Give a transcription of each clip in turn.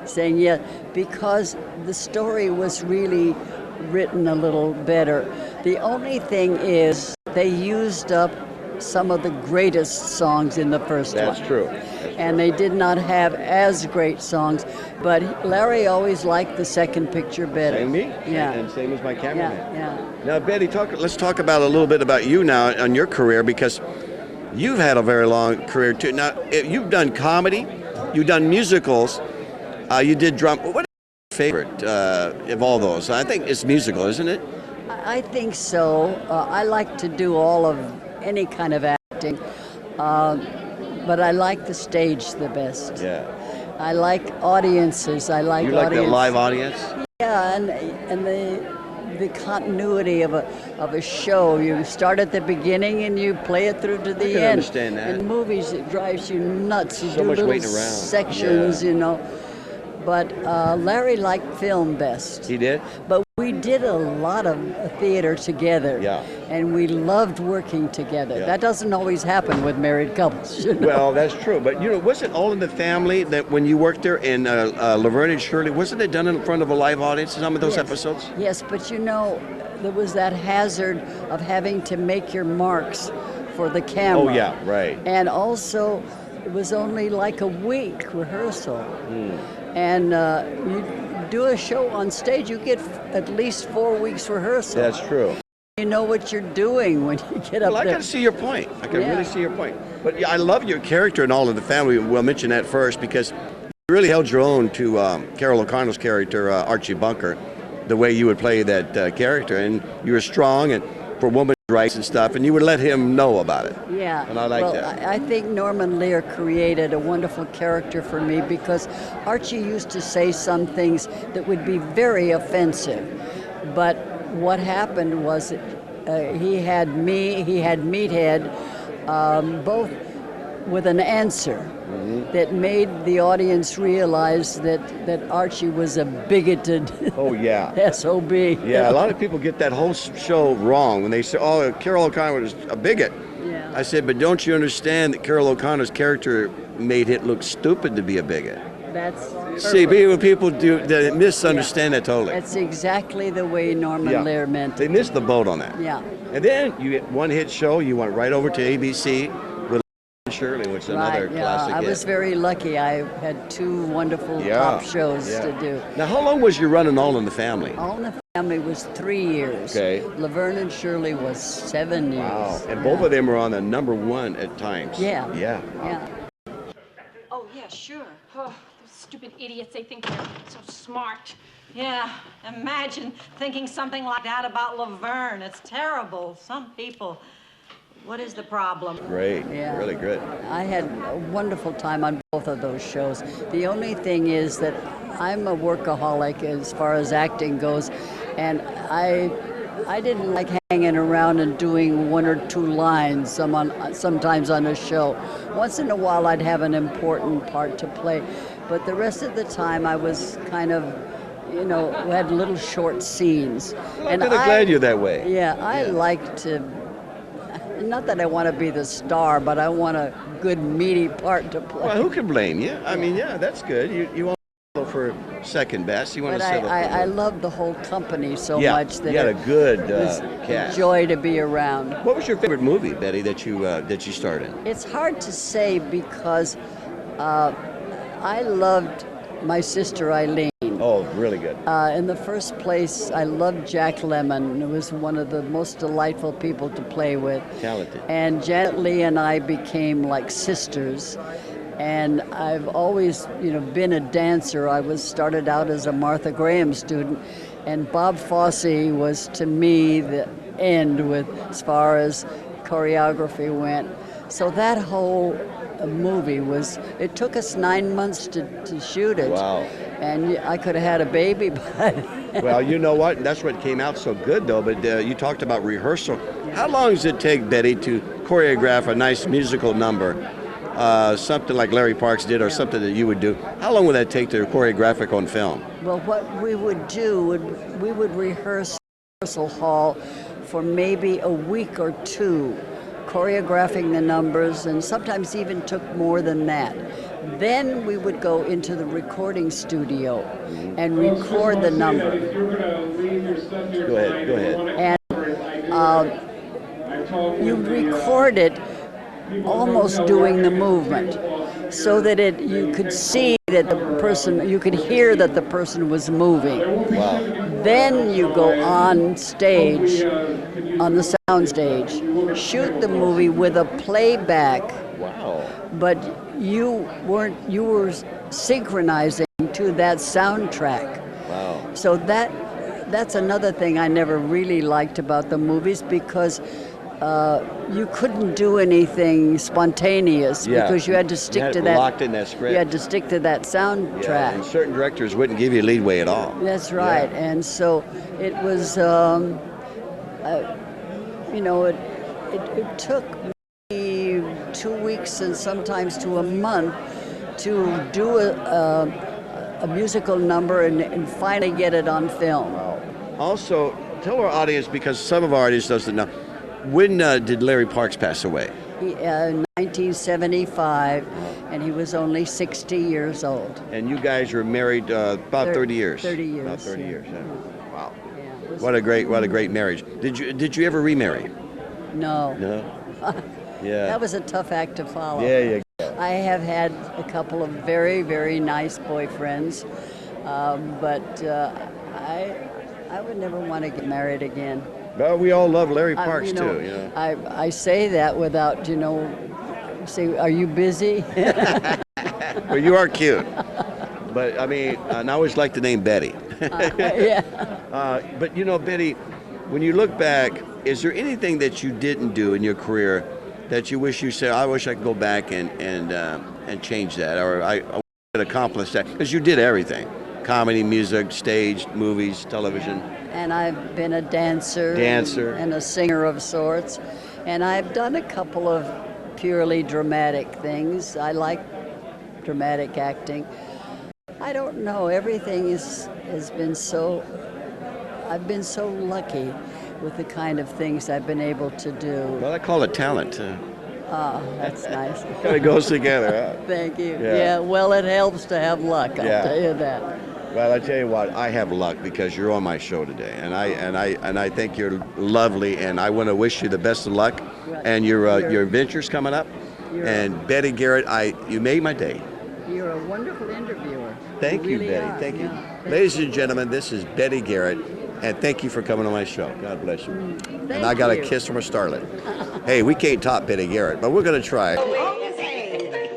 saying yeah, because the story was really written a little better. The only thing is they used up some of the greatest songs in the first one. That's true. And they did not have as great songs, but Larry always liked the second picture better. Same me. Yeah. And same as my cameraman. Yeah. Now, Betty, let's talk about a little bit about you now on your career, because you've had a very long career too. Now, you've done comedy, you've done musicals, you did drum. What is your favorite of all those? I think it's musical, isn't it? I think so. I like to do all of any kind of acting, but I like the stage the best. Yeah. I like audiences. I like you like audience. the live audience? Yeah, and the continuity of a show. You start at the beginning and you play it through to the end. I can understand that. In movies, it drives you nuts. You So do much little waiting around. sections, Yeah. you know. But Larry liked film best. He did? But we did a lot of theater together. Yeah. And we loved working together. Yeah. That doesn't always happen with married couples, you know. Well, that's true. But, was it All in the Family that when you worked there in Laverne and Shirley, wasn't it done in front of a live audience in some of those episodes? Yes, but there was that hazard of having to make your marks for the camera. Oh, yeah, right. And also, it was only like a week rehearsal. And you do a show on stage, you get at least 4 weeks rehearsal. That's true. You know what you're doing when you get up Well, I there. can see your point. I can really see your point. But yeah, I love your character in All in the Family. We'll mention that first because you really held your own to Carol O'Connell's character, Archie Bunker, the way you would play that character. And you were strong and for women's rights and stuff, and you would let him know about it. Yeah. And I like that. I think Norman Lear created a wonderful character for me because Archie used to say some things that would be very offensive. But what happened was he had Meathead both with an answer that made the audience realize that Archie was a bigoted Oh, yeah. SOB. Yeah, a lot of people get that whole show wrong when they say, oh, Carol O'Connor was a bigot. Yeah. I said, but don't you understand that Carol O'Connor's character made it look stupid to be a bigot? That's See, people do they misunderstand that totally. That's exactly the way Norman Lear meant They it. missed the boat on that. Yeah. And then you get one hit show, you went right over to ABC with Shirley, which is another classic I hit. was very lucky. I had two wonderful top shows to do. Now, how long was you running All in the Family? All in the Family was 3 years. Okay. Laverne and Shirley was 7 years. Wow. And both of them were on the #1 at times. Yeah. Yeah. Yeah. Oh, yeah, sure. Oh, those stupid idiots, they think they're so smart. Yeah, imagine thinking something like that about Laverne. It's terrible. Some people. What is the problem? Great. Yeah. Really good. I had a wonderful time on both of those shows. The only thing is that I'm a workaholic as far as acting goes, and I didn't like hanging around and doing 1 or 2 lines sometimes on a show. Once in a while I'd have an important part to play, but the rest of the time I was kind of, had little short scenes. Well, I'm kind of glad you're that way. Yeah, I like to, not that I want to be the star, but I want a good meaty part to play. Well, who can blame you? I mean, yeah, that's good. You want to settle for second best. You want But to settle I for love the whole company so yeah, much that you had a good it was cast. a joy to be around. What was your favorite movie, Betty, that you starred in? It's hard to say because I loved my sister Eileen. Oh, really good. In the first place, I loved Jack Lemmon. It was one of the most delightful people to play with. Talented. And Janet Leigh and I became like sisters. And I've always, been a dancer. I started out as a Martha Graham student, and Bob Fosse was to me the end as far as choreography went. So that whole movie it took us 9 months to shoot it. Wow. And I could have had a baby, but... Well, you know what? That's what came out so good, though. But you talked about rehearsal. How long does it take, Betty, to choreograph a nice musical number? Something like Larry Parks did, or something that you would do. How long would that take to choreograph it on film? Well, what we would do, we would rehearse in the rehearsal hall for maybe a week or 2, choreographing the numbers, and sometimes even took more than that. Then we would go into the recording studio and record the number. Go ahead. And you record it almost doing the movement, so that you could see that the person, you could hear that the person was moving. Wow. Then you go on stage, on the sound stage, shoot the movie with a playback. Wow. But you were synchronizing to that soundtrack. Wow. So that's another thing I never really liked about the movies, because you couldn't do anything spontaneous, because you had to stick to that. Locked in that script. You had to stick to that soundtrack. Yeah, and certain directors wouldn't give you leadway at all. That's right. Yeah. And so it was, it took me 2 weeks and sometimes to a month to do a musical number and finally get it on film. Wow. Also, tell our audience, because some of our audience doesn't know, when did Larry Parks pass away? 1975, and he was only 60 years old. And you guys were married about 30 years. 30 years. About 30 years. Yeah. Wow. Yeah, What a great marriage. Did you ever remarry? No. No. Yeah. That was a tough act to follow. Yeah, you go. I have had a couple of very, very nice boyfriends, but I would never want to get married again. Well, we all love Larry Parks too. You know. I say that without, say, are you busy? Well, you are cute. But I mean, and I always like the name Betty. Yeah. But Betty, when you look back, is there anything that you didn't do in your career that you wish you said, I wish I could go back and change that, or I could accomplish that? Because you did everything: comedy, music, stage, movies, television. And I've been a dancer and a singer of sorts, and I've done a couple of purely dramatic things. I like dramatic acting. I don't know, everything has been so, I've been so lucky with the kind of things I've been able to do. Well, I call it talent. Oh, that's nice. Kind of goes together, huh? Thank you. Yeah. Well, it helps to have luck, I'll tell you that. Well, I tell you what, I have luck because you're on my show today, and I think you're lovely, and I want to wish you the best of luck, and your ventures coming up. And Betty Garrett, you made my day. You're a wonderful interviewer. Thank you, really Betty. are. Thank you, Yeah. ladies and gentlemen. This is Betty Garrett, and thank you for coming on my show. God bless you. And I got a kiss from a starlet. Hey, we can't top Betty Garrett, but we're gonna try.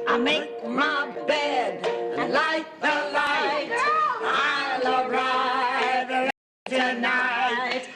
I make my bed and light the light. I'll arrive tonight.